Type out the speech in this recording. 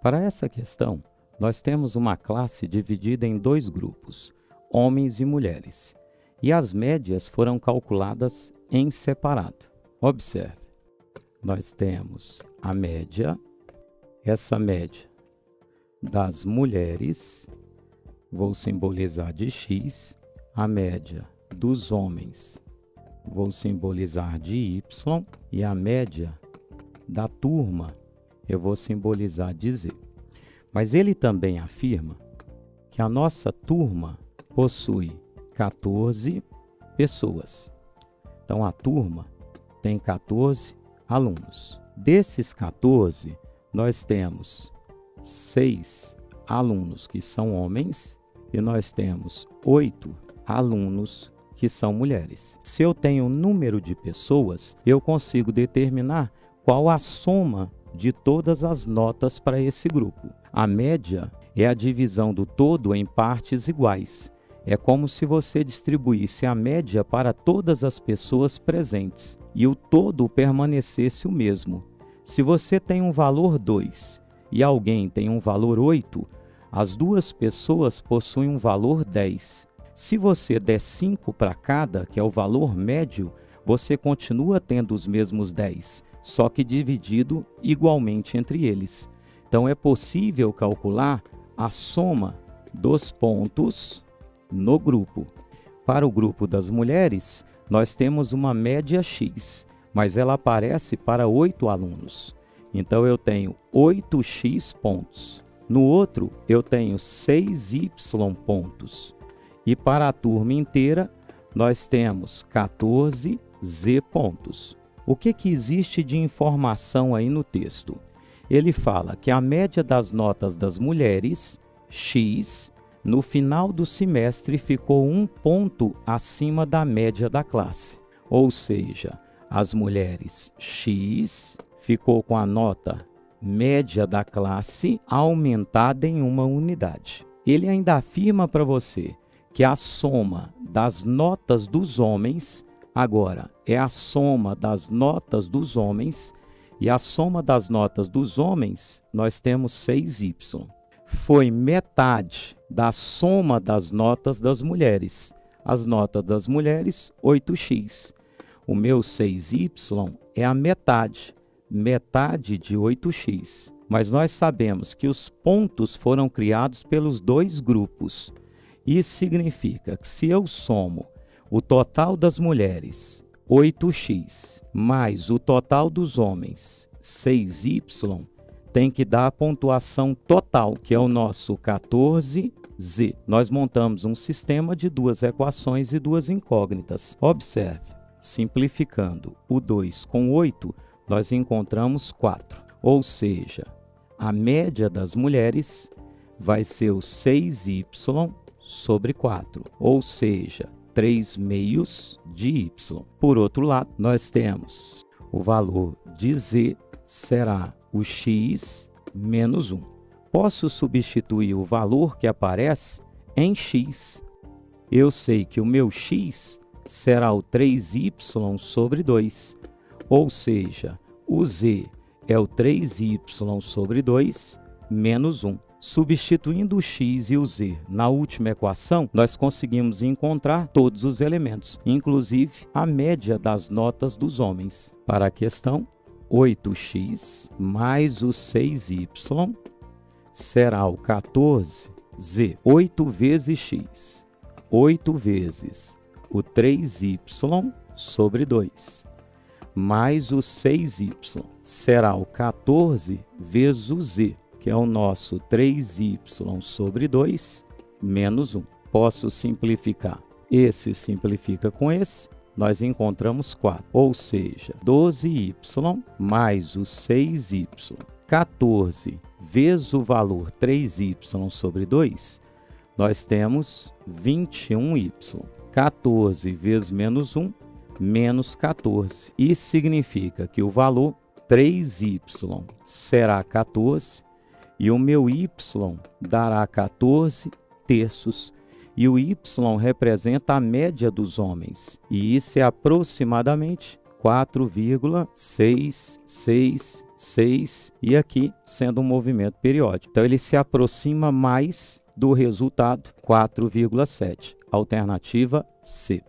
Para essa questão, nós temos uma classe dividida em dois grupos, homens e mulheres, e as médias foram calculadas em separado. Observe, nós temos a média, essa média das mulheres, vou simbolizar de X, a média dos homens, vou simbolizar de Y, e a média da turma, eu vou simbolizar de Z. Mas ele também afirma que a nossa turma possui 14 pessoas. Então, a turma tem 14 alunos. Desses 14, nós temos 6 alunos que são homens e nós temos 8 alunos que são mulheres. Se eu tenho um número de pessoas, eu consigo determinar qual a soma de todas as notas para esse grupo. A média é a divisão do todo em partes iguais. É como se você distribuísse a média para todas as pessoas presentes e o todo permanecesse o mesmo. Se você tem um valor 2 e alguém tem um valor 8, as duas pessoas possuem um valor 10. Se você der 5 para cada, que é o valor médio, você continua tendo os mesmos 10, só que dividido igualmente entre eles. Então, é possível calcular a soma dos pontos no grupo. Para o grupo das mulheres, nós temos uma média X, mas ela aparece para 8 alunos. Então, eu tenho 8x pontos. No outro, eu tenho 6y pontos. E para a turma inteira, nós temos 14z pontos. O que existe de informação aí no texto? Ele fala que a média das notas das mulheres, X, no final do semestre ficou 1 ponto acima da média da classe. Ou seja, as mulheres X ficou com a nota média da classe aumentada em 1 unidade. Ele ainda afirma para você que a soma das notas dos homens agora é a soma das notas dos homens, e a soma das notas dos homens, nós temos 6y. Foi metade da soma das notas das mulheres. As notas das mulheres, 8x. O meu 6y é a metade de 8x. Mas nós sabemos que os pontos foram criados pelos dois grupos. Isso significa que se eu somo o total das mulheres, 8x, mais o total dos homens, 6y, tem que dar a pontuação total, que é o nosso 14z. Nós montamos um sistema de duas equações e duas incógnitas. Observe, simplificando o 2 com 8, nós encontramos 4. Ou seja, a média das mulheres vai ser o 6y sobre 4. Ou seja, 3 meios de y. Por outro lado, nós temos o valor de z será o x menos 1. Posso substituir o valor que aparece em x. Eu sei que o meu x será o 3y sobre 2. Ou seja, o z é o 3y sobre 2 menos 1. Substituindo o x e o z na última equação, nós conseguimos encontrar todos os elementos, inclusive a média das notas dos homens. Para a questão, 8x mais o 6y será o 14z. 8 vezes x, 8 vezes o 3y sobre 2, mais o 6y será o 14 vezes o z, que é o nosso 3y sobre 2, menos 1. Posso simplificar. Esse simplifica com esse, nós encontramos 4. Ou seja, 12y mais o 6y, 14 vezes o valor 3y sobre 2, nós temos 21y. 14 vezes menos 1, menos 14. Isso significa que o valor 3y será 14, e o meu y dará 14 terços. E o y representa a média dos homens. E isso é aproximadamente 4,666. 6 e aqui sendo um movimento periódico. Então ele se aproxima mais do resultado 4,7. Alternativa C.